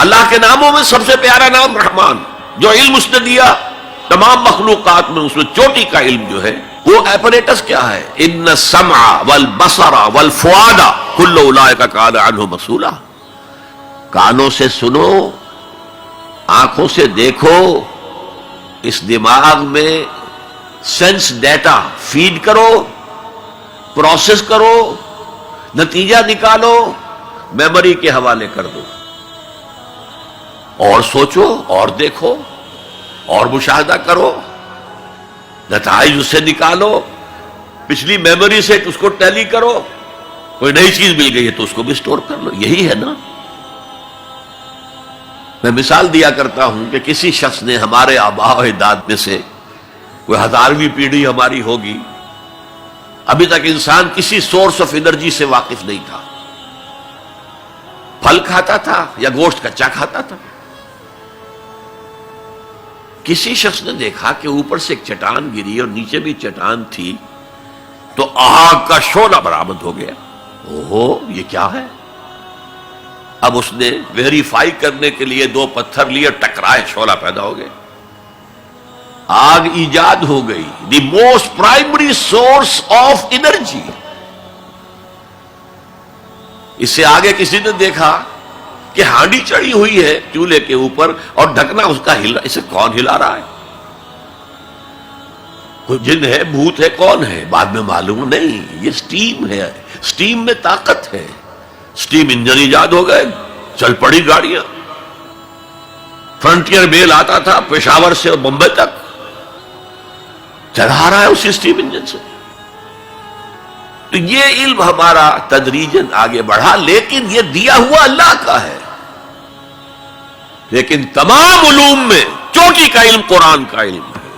اللہ کے ناموں میں سب سے پیارا نام رحمان، جو علم اس نے دیا تمام مخلوقات میں، اس میں چوٹی کا علم جو ہے وہ ایپریٹس کیا ہے؟ ان السمع والبصر والفؤاد کل اولئک کان عنہ مسئولا. کانوں سے سنو، آنکھوں سے دیکھو، اس دماغ میں سینس ڈیٹا فیڈ کرو، پروسیس کرو، نتیجہ نکالو، میموری کے حوالے کر دو، اور سوچو اور دیکھو اور مشاہدہ کرو، نتائج اس سے نکالو، پچھلی میموری سے اس کو ٹیلی کرو، کوئی نئی چیز مل گئی ہے تو اس کو بھی سٹور کر لو. یہی ہے نا. میں مثال دیا کرتا ہوں کہ کسی شخص نے ہمارے آباء و اجداد میں سے کوئی 1000ویں پیڑھی ہماری ہوگی، ابھی تک انسان کسی سورس آف انرجی سے واقف نہیں تھا. پھل کھاتا تھا یا گوشت کچا کھاتا تھا. کسی شخص نے دیکھا کہ اوپر سے ایک چٹان گری اور نیچے بھی چٹان تھی، تو آگ کا شعلہ برآمد ہو گیا. اوہو، یہ کیا ہے؟ اب اس نے ویریفائی کرنے کے لیے 2 پتھر لیے، ٹکرائے، شعلہ پیدا ہو گیا، آگ ایجاد ہو گئی. The most primary source of energy. اس سے آگے کسی نے دیکھا کہ ہانڈی چڑھی ہوئی ہے چولہے کے اوپر اور ڈھکنا اس کا ہلا، اسے کون ہلا رہا ہے؟ کوئی جن ہے، بھوت ہے، کون ہے؟ بعد میں معلوم نہیں، یہ سٹیم ہے، سٹیم میں طاقت ہے. سٹیم انجن ایجاد ہو گئے، چل پڑی گاڑیاں. فرنٹیئر میل آتا تھا پشاور سے بمبئی تک، چلا رہا ہے اسی سٹیم انجن سے. تو یہ علم ہمارا تدریجاً آگے بڑھا، لیکن یہ دیا ہوا اللہ کا ہے. لیکن تمام علوم میں چوٹی کا علم قرآن کا علم ہے.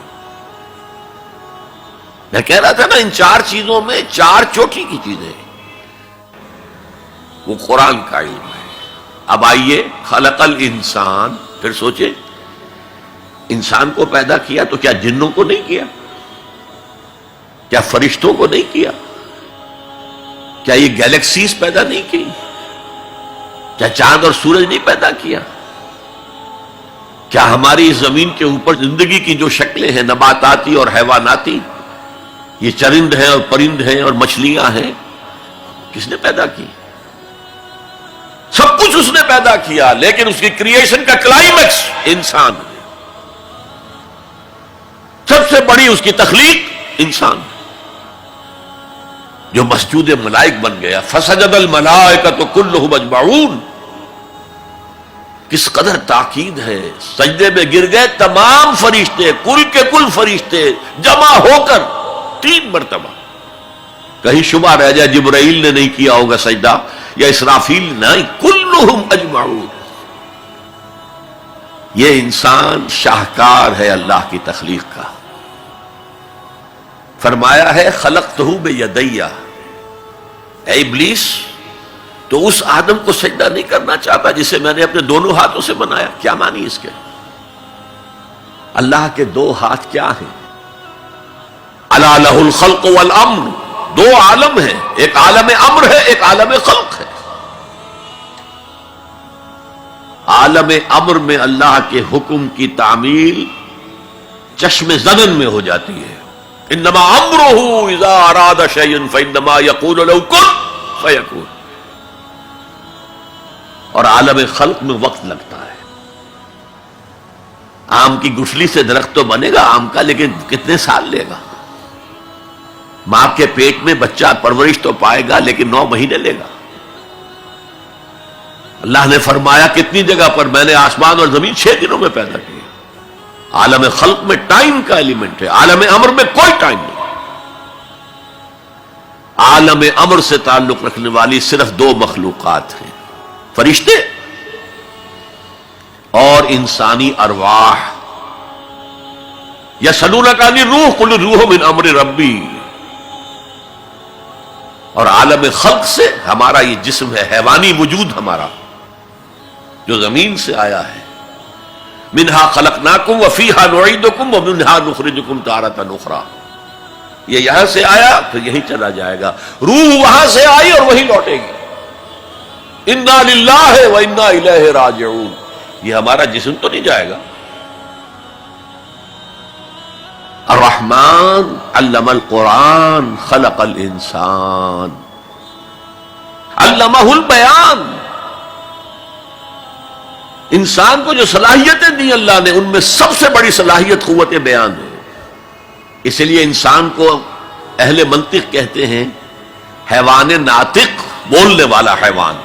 میں کہہ رہا تھا نا، ان 4 چیزوں میں 4 چوٹی کی چیزیں ہیں. وہ قرآن کا علم ہے. اب آئیے، خلق الانسان، پھر سوچے انسان کو پیدا کیا تو کیا جنوں کو نہیں کیا؟ کیا فرشتوں کو نہیں کیا؟ کیا یہ گیلیکسیز پیدا نہیں کی؟ کیا چاند اور سورج نہیں پیدا کیا؟ کیا ہماری زمین کے اوپر زندگی کی جو شکلیں ہیں، نباتاتی اور حیواناتی، یہ چرند ہیں اور پرند ہیں اور مچھلیاں ہیں، کس نے پیدا کی؟ سب کچھ اس نے پیدا کیا، لیکن اس کی کریشن کا کلائمیکس انسان ہے. سب سے بڑی اس کی تخلیق انسان ہے، جو مسجود ملائک بن گیا. فسجد الملائکۃ کلھم اجمعون. کس قدر تاکید ہے، سجدے میں گر گئے تمام فرشتے، کل کے کل فرشتے جمع ہو کر 3 مرتبہ. کہیں شبہ رہ جائے جبرائیل نے نہیں کیا ہوگا سجدہ یا اسرافیل، نہیں، کلھم اجمعون. یہ انسان شاہکار ہے اللہ کی تخلیق کا. فرمایا ہے خلقتہ بیدیہ. اے ابلیس، تو اس آدم کو سجدہ نہیں کرنا چاہتا جسے میں نے اپنے دونوں ہاتھوں سے بنایا. کیا معنی اس کے؟ اللہ کے 2 ہاتھ کیا ہیں؟ الا لہ الخلق والامر. 2 عالم ہیں، ایک عالم امر ہے، ایک عالم خلق ہے. عالم امر میں اللہ کے حکم کی تعمیل چشم زدن میں ہو جاتی ہے. انما امرہ اذا اراد شیئا فانما یقول له کن فیکون. اور عالم خلق میں وقت لگتا ہے. آم کی گٹھلی سے درخت تو بنے گا آم کا، لیکن کتنے سال لے گا؟ ماں کے پیٹ میں بچہ پرورش تو پائے گا، لیکن 9 مہینے لے گا. اللہ نے فرمایا کتنی جگہ پر میں نے آسمان اور زمین 6 دنوں میں پیدا کیا. عالم خلق میں ٹائم کا ایلیمنٹ ہے، عالم امر میں کوئی ٹائم نہیں. عالم امر سے تعلق رکھنے والی صرف 2 مخلوقات ہیں، فرشتے اور انسانی ارواح. یسألونک عن الروح قل الروح من امر ربی. اور عالم خلق سے ہمارا یہ جسم ہے، حیوانی وجود ہمارا جو زمین سے آیا ہے. منہا خلقناکم وفیہا نعیدکم ومنہا نخرجکم تارۃ اخری. یہ یہاں سے آیا پھر یہی چلا جائے گا. روح وہاں سے آئی اور وہی لوٹے گی. انا للہ وانا الیہ راجعون. یہ ہمارا جسم تو نہیں جائے گا. الرحمن علم القرآن خلق الانسان علمہ البیان. انسان کو جو صلاحیتیں دی اللہ نے ان میں سب سے بڑی صلاحیت قوت بیان ہے. اس لیے انسان کو اہل منطق کہتے ہیں حیوان ناطق، بولنے والا حیوان.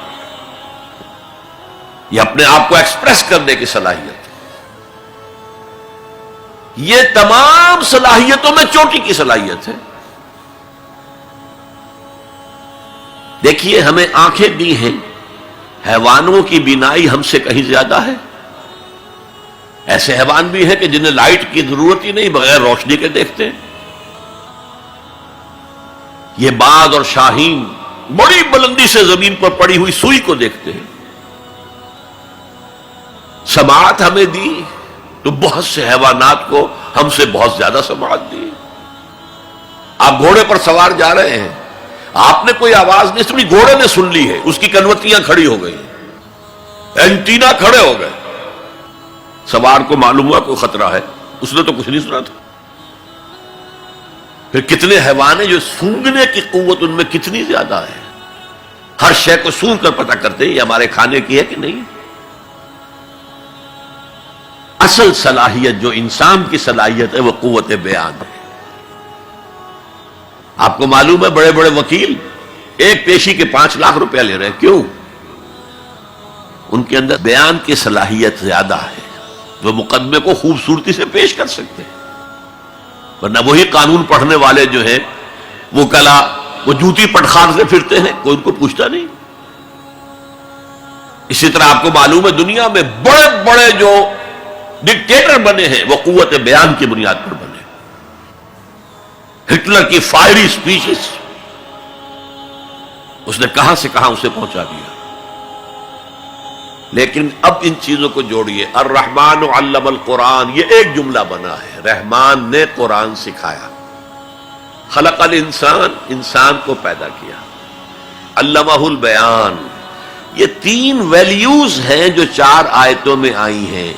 یہ اپنے آپ کو ایکسپریس کرنے کی صلاحیت. یہ تمام صلاحیتوں میں چوٹی کی صلاحیت ہے. دیکھیے ہمیں آنکھیں دی ہیں، حیوانوں کی بینائی ہم سے کہیں زیادہ ہے. ایسے حیوان بھی ہیں کہ جنہیں لائٹ کی ضرورت ہی نہیں، بغیر روشنی کے دیکھتے ہیں. یہ باز اور شاہین بڑی بلندی سے زمین پر پڑی ہوئی سوئی کو دیکھتے ہیں. سماعت ہمیں دی تو بہت سے حیوانات کو ہم سے بہت زیادہ سماعت دی. آپ گھوڑے پر سوار جا رہے ہیں، آپ نے کوئی آواز نہیں سنی، گھوڑے نے سن لی ہے، اس کی کنوتیاں کھڑی ہو گئی، اینٹینا کھڑے ہو گئے. سوار کو معلوم ہوا کوئی خطرہ ہے، اس نے تو کچھ نہیں سنا تھا. پھر کتنے حیوان ہیں جو سونگنے کی قوت ان میں کتنی زیادہ ہے، ہر شے کو سونگ کر پتہ کرتے ہیں یہ ہمارے کھانے کی ہے کہ نہیں. اصل صلاحیت جو انسان کی صلاحیت ہے وہ قوت بیان ہے. آپ کو معلوم ہے بڑے بڑے وکیل ایک پیشی کے 5 لاکھ روپیہ لے رہے ہیں. کیوں؟ ان کے اندر بیان کی صلاحیت زیادہ ہے، وہ مقدمے کو خوبصورتی سے پیش کر سکتے ہیں. ورنہ وہی قانون پڑھنے والے جو ہیں وہ کلا وہ جوتی پٹخار سے پھرتے ہیں، کوئی ان کو پوچھتا نہیں. اسی طرح آپ کو معلوم ہے دنیا میں بڑے بڑے جو ڈکٹیٹر بنے ہیں وہ قوت بیان کی بنیاد پر بنے. ہٹلر کی فائری سپیچز اس نے کہاں سے کہاں اسے پہنچا دیا. لیکن اب ان چیزوں کو جوڑیے. الرحمن علم القرآن، یہ ایک جملہ بنا ہے، رحمان نے قرآن سکھایا. خلق الانسان، انسان کو پیدا کیا. علمہ البیان، یہ 3 ویلیوز ہیں جو 4 آیتوں میں آئی ہیں.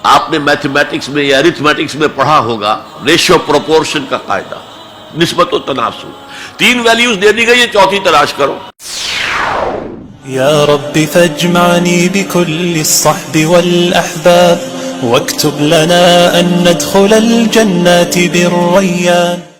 آپ نے میتھمیٹکس میں یا ارتھمیٹکس میں پڑھا ہوگا ریشو پروپورشن کا قاعدہ، نسبت و تناسب. 3 ویلیوز دے دی گئی، یہ چوتھی تلاش کرو. یا رب فاجمعنی بكل الصحب والأحباب واكتب لنا أن ندخل الجنات بالريان.